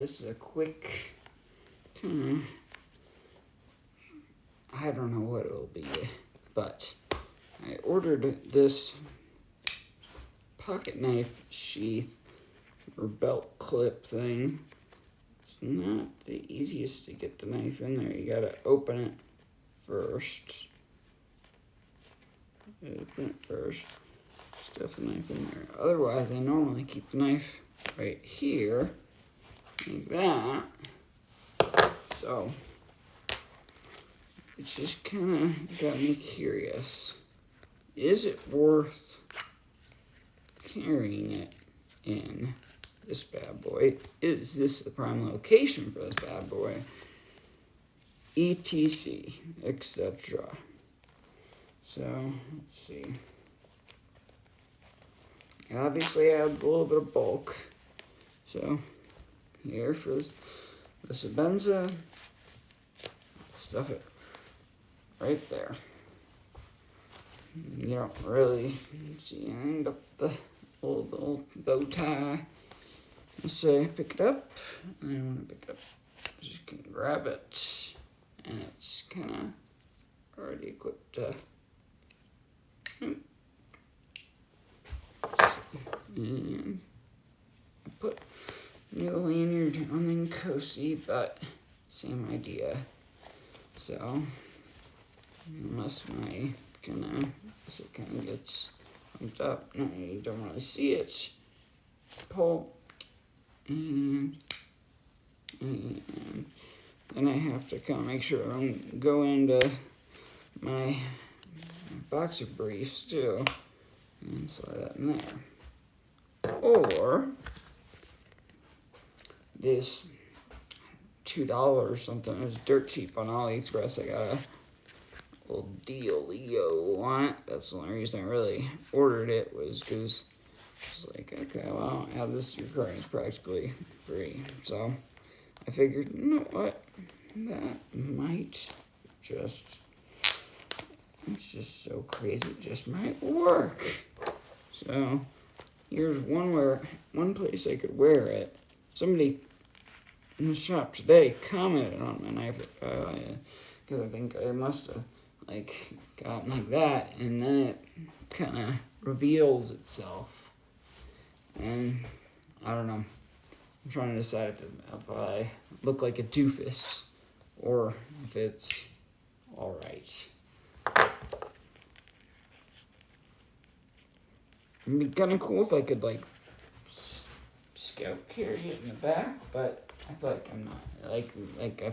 This is a quick, I don't know what it will be, but I ordered this pocket knife sheath or belt clip thing. It's not the easiest to get the knife in there. You gotta open it first. Stuff the knife in there. Otherwise, I normally keep the knife right here, like that. So, it's just kind of got me curious. Is it worth carrying it in this bad boy? Is this the prime location for this bad boy? ETC, etc. So, let's see. It obviously adds a little bit of bulk. So, here for the Sabenza, stuff it right there. You don't really see anything but the little bow tie. So pick it up, and I want to pick it up. Just can grab it, and it's kind of already equipped. And I put new lanyard on the Cozy, but same idea. So unless it kind of gets pumped up, no, you don't really see it. Pull, and then I have to kind of make sure I don't go into my boxer briefs too, and slide that in there. Or this $2 or something. It was dirt cheap on AliExpress. I got a little dealio on it. That's the only reason I really ordered it, was because it's like, okay, well, add this to your cart. It's practically free. So I figured, you know what, that might just, it's just so crazy, it just might work. So here's one place I could wear it. Somebody in the shop today commented on my knife, because I think I must have gotten like that, and then it kind of reveals itself, and I don't know. I'm trying to decide if I look like a doofus or if it's all right. It'd be kind of cool if I could scout carry it in the back, but I feel like I'm not, like a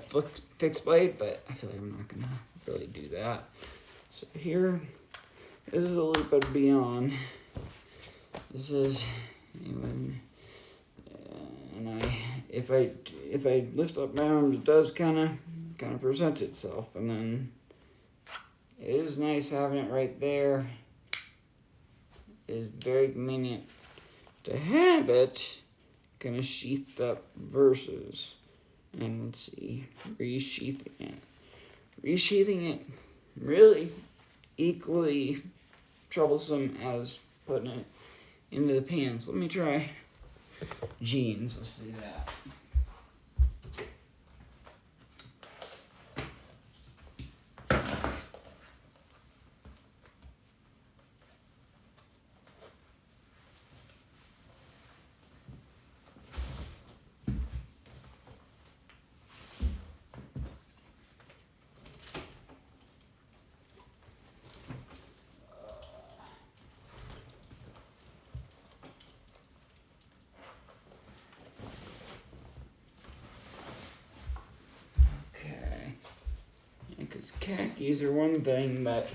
fixed blade, but I feel like I'm not gonna really do that. So here, this is a little bit beyond. This is, and if I lift up my arms, it does kind of present itself, and then it is nice having it right there. It is very convenient to have it kind of sheathed up versus, and let's see, resheathing it. Resheathing it really equally troublesome as putting it into the pants. Let me try jeans. Let's see that. Because khakis are one thing, but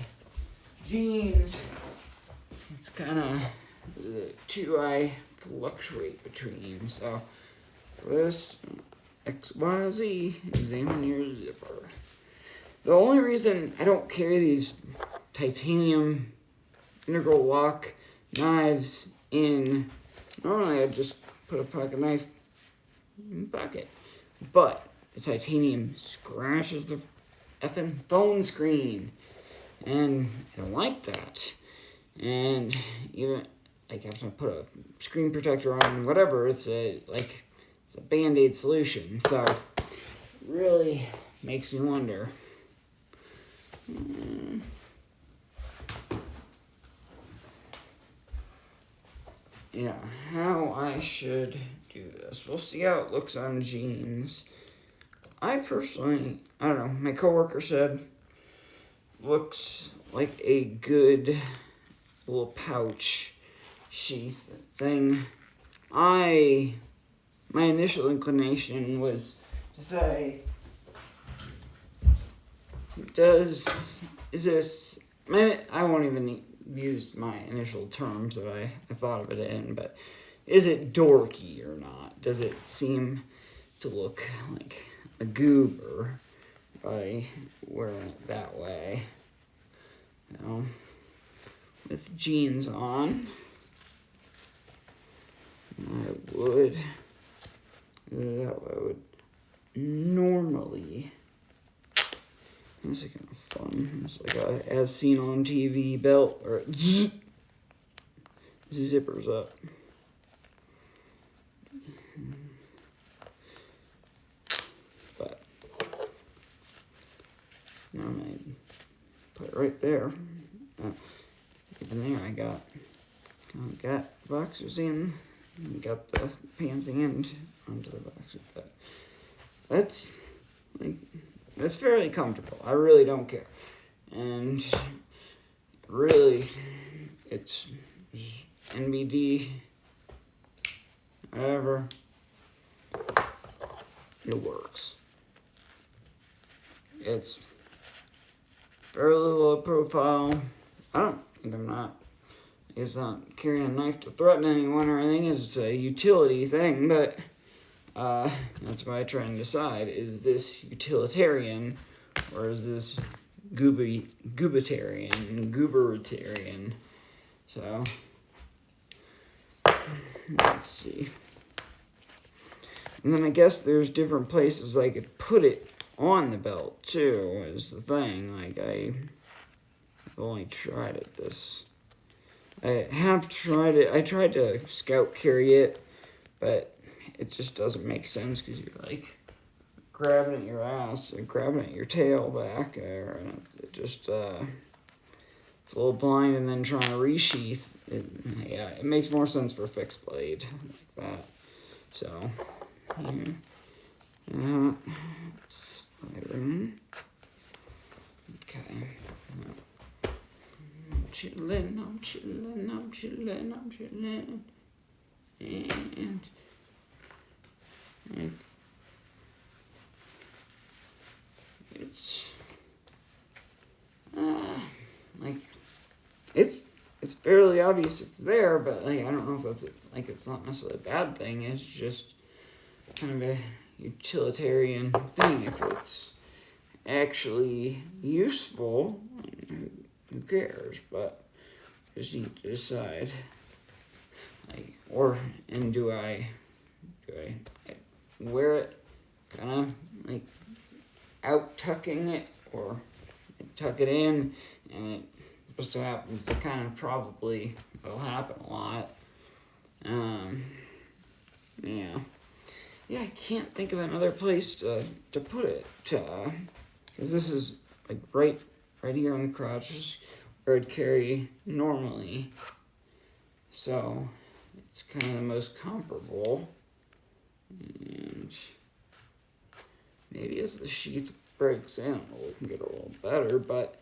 jeans, it's kind of the two I fluctuate between. So for this XYZ, examine your zipper. The only reason I don't carry these titanium integral lock knives in, normally I'd just put a pocket knife in the pocket, but the titanium scratches the effing phone screen, and I don't like that. And even like having to put a screen protector on, whatever, it's it's a Band-Aid solution. So really makes me wonder. Yeah, how I should do this. We'll see how it looks on jeans. I personally, I don't know, my coworker said looks like a good little pouch sheath thing. My initial inclination was to say, I won't even use my initial terms that I thought of it in, but is it dorky or not? Does it seem to look like a goober by wearing it that way? You know, with jeans on, I would normally. This is kind of fun. It's like a as seen on TV belt, or zippers up. But now I'm gonna put it right there. Even there, I got boxers in, and got the pants and onto the boxers. But that's fairly comfortable. I really don't care. And really, it's NBD, whatever. It works. It's fairly low profile. It's not carrying a knife to threaten anyone or anything. It's a utility thing, but that's why I try and decide, is this utilitarian or is this gooberitarian? So, let's see. And then I guess there's different places I could put it on the belt too, is the thing. Like, I've only tried it this. I have tried it. I tried to scout carry it, but it just doesn't make sense because you're like grabbing at your ass and grabbing at your tail back there, and it just it's a little blind. And then trying to resheath it makes more sense for a fixed blade like that. So slide her in. Okay. I'm chilling. And it's like it's fairly obvious it's there, but like I don't know if that's like it's not necessarily a bad thing. It's just kind of a utilitarian thing. If it's actually useful, who cares? But just need to decide. Like, do I wear it kind of like out tucking it, or tuck it in, and it just so happens to kind of probably will happen a lot. Yeah, I can't think of another place to put it, because this is like right here on the crotch, is where I'd carry normally. So it's kind of the most comparable. And maybe as the sheath breaks in, we can get a little better, but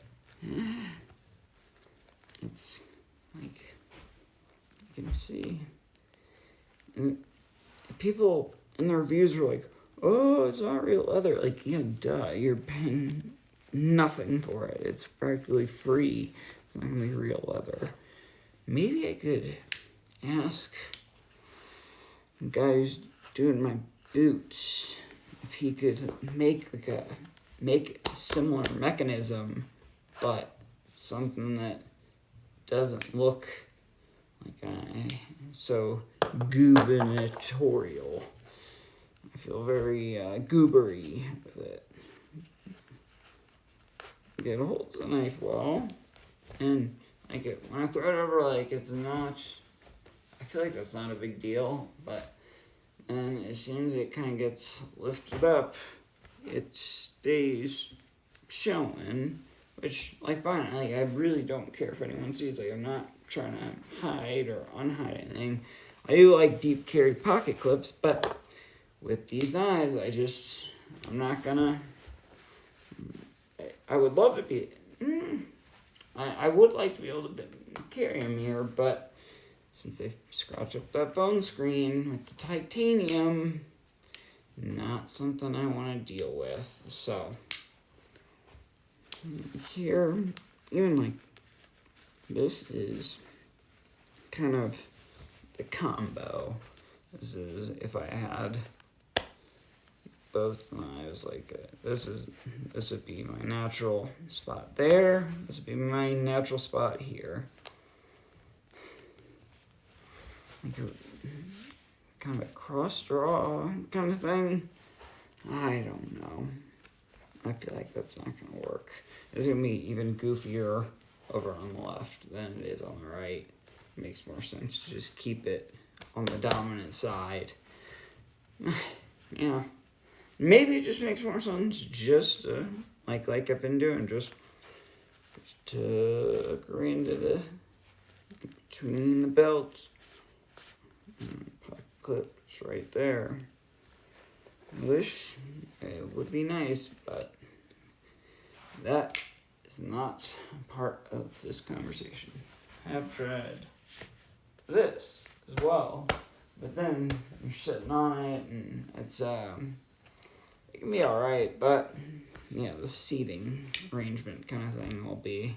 it's like, you can see. And people in the reviews are like, oh, it's not real leather. Like, yeah, duh, you're paying nothing for it. It's practically free. It's not gonna be real leather. Maybe I could ask the guy who's doing my boots if he could make a similar mechanism, but something that doesn't look like so gubernatorial. I feel very goobery with it. It holds the knife well, and when I throw it over, like, it's not. I feel like that's not a big deal, but and as soon as it kind of gets lifted up, it stays showing, which, like, fine, like, I really don't care if anyone sees. Like, I'm not trying to hide or unhide anything. I do like deep carry pocket clips, but with these knives, I'm not gonna, I would love to be, I would like to be able to carry them here, but since they scratch up that phone screen with the titanium, not something I want to deal with. So here, even like this is kind of the combo. This is if I had both knives like this would be my natural spot there. This would be my natural spot here. Like a, kind of a cross draw kind of thing. I don't know. I feel like that's not gonna work. It's gonna be even goofier over on the left than it is on the right. It makes more sense to just keep it on the dominant side. Yeah. Maybe it just makes more sense just to, like I've been doing, just to agree into the, between the belts. Pocket clips right there. I wish it would be nice, but that is not part of this conversation. I have tried this as well, but then you're sitting on it and it's it can be alright, but yeah, the seating arrangement kind of thing will be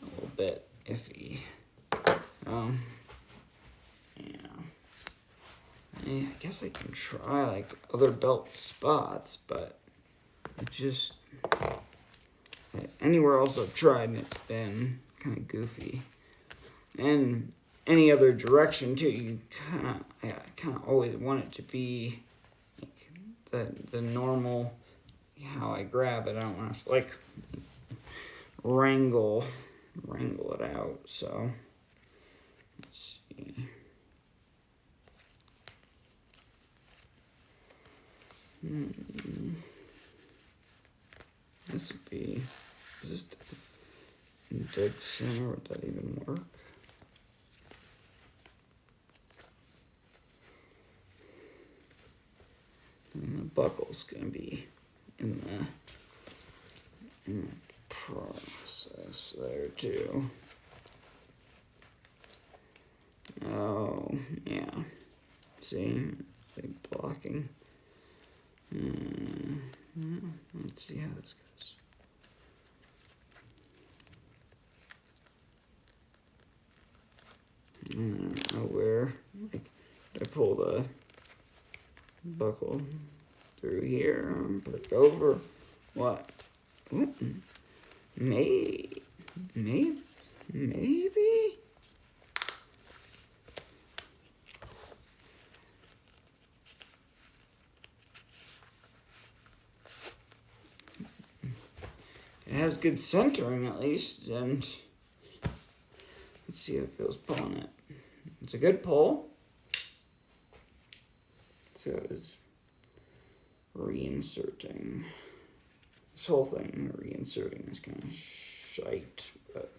a little bit iffy. Yeah. I guess I can try like other belt spots, but it just, anywhere else I've tried, it's been kind of goofy. And any other direction too, you I kind of always want it to be like the normal, how I grab it. I don't want to like wrangle it out. So let's see. This would be, is this dead center? Would that even work? And the buckle's gonna be in the process there too. Oh yeah, see, like blocking. Let's see how this goes. I don't know where, like, I pull the buckle through here and put it over. What? Ooh, maybe. It has good centering at least, and let's see how it feels pulling it. It's a good pull. So it's reinserting. This whole thing, reinserting, is kind of shite, but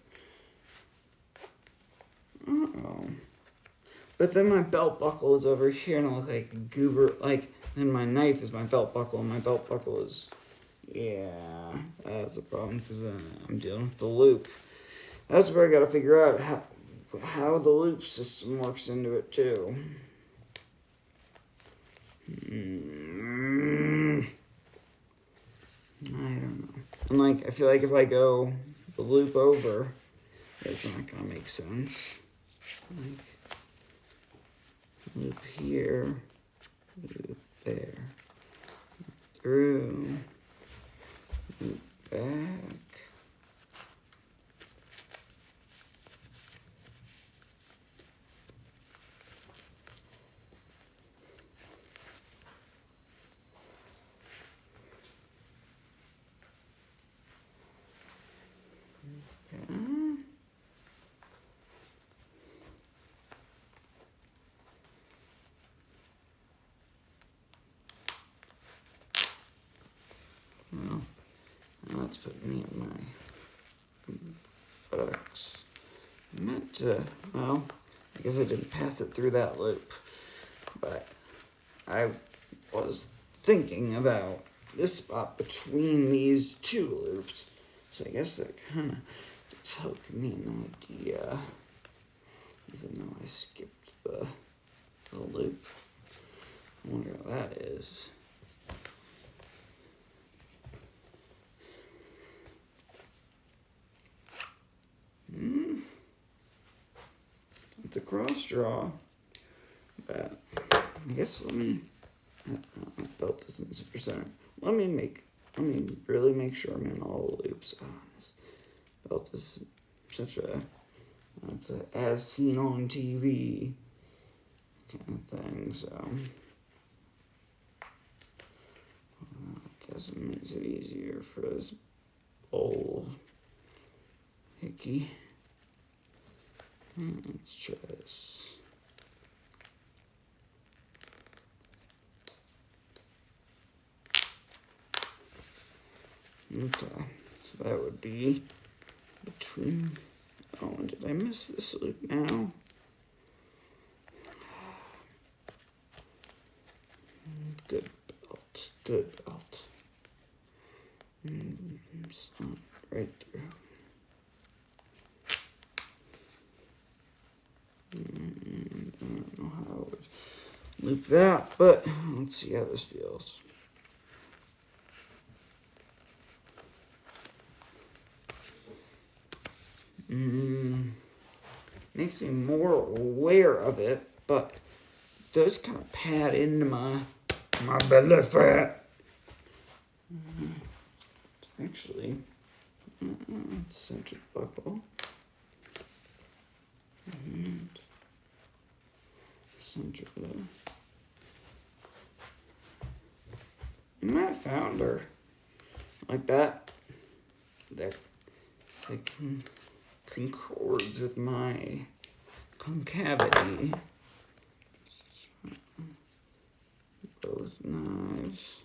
But then my belt buckle is over here, and I look like a goober. Like, then my knife is my belt buckle, and my belt buckle is, yeah, that's a problem because then I'm dealing with the loop. That's where I got to figure out how the loop system works into it too. I don't know. And like, I feel like if I go the loop over, it's not gonna make sense. Like, loop here, loop there, through, loop back. it's putting me in my buttocks. I meant to, well, I guess I didn't pass it through that loop. But I was thinking about this spot between these two loops. So I guess that kind of just helped me an idea. Even though I skipped the loop. I wonder what that is. It's a cross draw, but I guess let me, belt isn't super center. Let me really make sure I'm in all the loops. Oh, this belt is such a, it's a as seen on TV kind of thing, so I guess it makes it easier for this old hickey. Let's try this. Okay, so that would be between, oh, did I miss this loop now? Good belt, good belt. It's not right through. I don't know how I would loop that, but let's see how this feels. Makes me more aware of it, but it does kind of pad into my belly fat. It's actually centered buckle. And center there. You might have found her like that. That concords with my concavity. Both knives.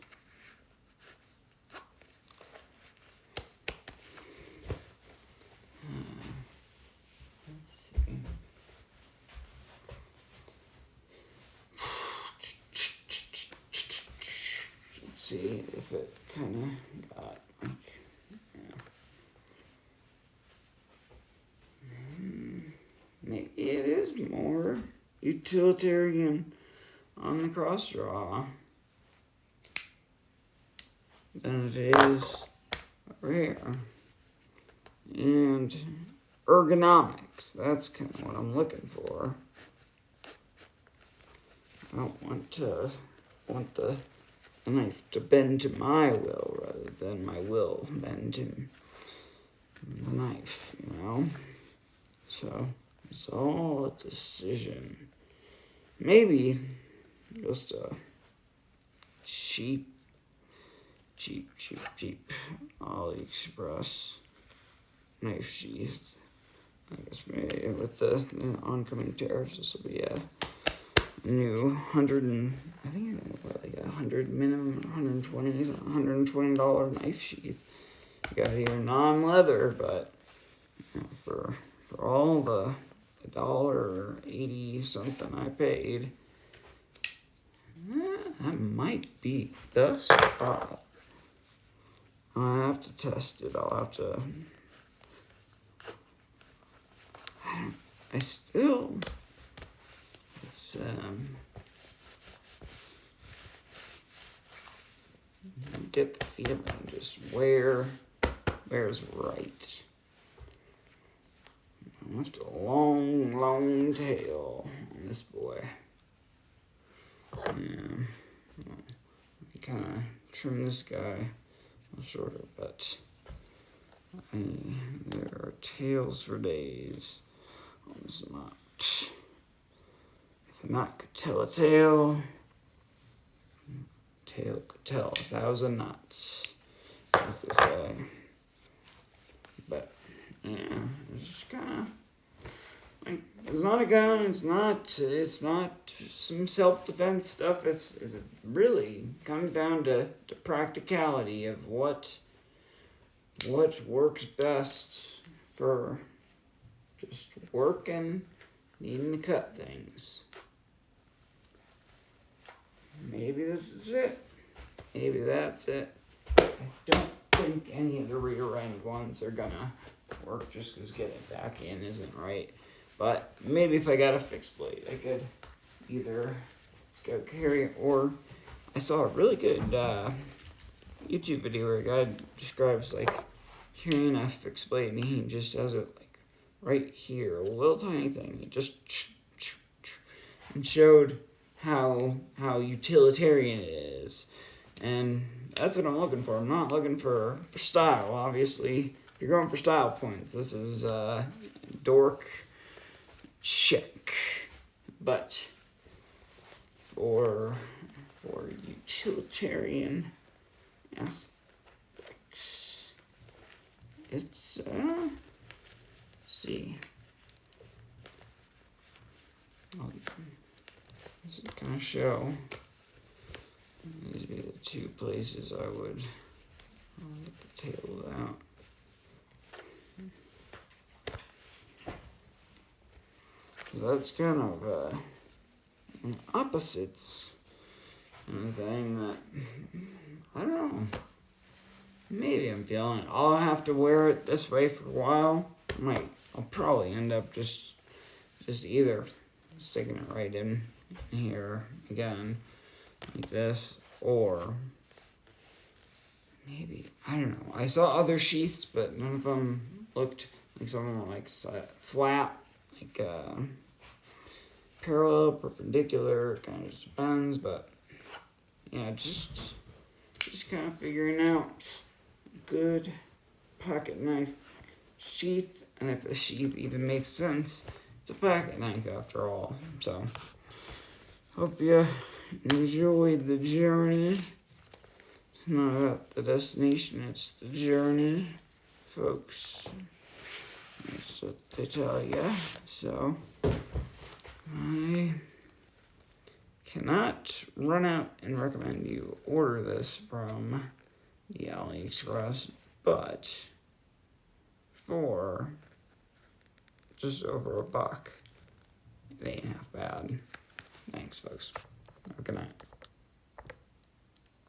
See if it kind of got like, yeah. Maybe it is more utilitarian on the cross draw than it is rare. And ergonomics, that's kind of what I'm looking for. I don't want the knife to bend to my will rather than my will bend to the knife, you know? So it's all a decision. Maybe just a cheap AliExpress knife sheath. I guess maybe with the oncoming tariffs, this will be a new I think like $100 minimum, $120 knife sheath. You got here non-leather, but you know, for all the $1.80 something I paid, that might be the spot. I'll have to test it. I'll have to. I still. It's get the feeling just where's right. I left a long tail on this boy. Yeah. I kind of trim this guy a little shorter, but there are tails for days on this knot. If a knot could tell a tale, tail could tell 1,000 knots, as they say. But yeah, it's just kind of like, it's not a gun. It's not some self-defense stuff. It really comes down to practicality of what what works best for just working, needing to cut things. Maybe this is it. Maybe that's it. I don't think any of the rear end ones are gonna work just because getting it back in isn't right. But maybe if I got a fixed blade, I could either go carry it, or I saw a really good YouTube video where a guy describes like carrying a fixed blade, and he just does it like right here, a little tiny thing. He just and showed how utilitarian it is, and that's what I'm looking for. I'm not looking for style, obviously. If you're going for style points, this is dork check, but for utilitarian aspects, it's let's see. This would kind of show. These would be the two places I would get the tails out. So that's kind of an opposites kind of thing that I don't know. Maybe I'm feeling it. I'll have to wear it this way for a while. I'll probably end up just either sticking it right in here again like this, or maybe, I don't know. I saw other sheaths, but none of them looked like, some of them were like flat, like parallel, perpendicular, kind of just depends. But yeah, just kind of figuring out a good pocket knife sheath, and if a sheath even makes sense. It's a pocket knife after all. So hope you enjoyed the journey. It's not about the destination, it's the journey, folks. That's what they tell you. So I cannot run out and recommend you order this from the AliExpress, but for just over $1, it ain't half bad. Thanks, folks. Have a good night.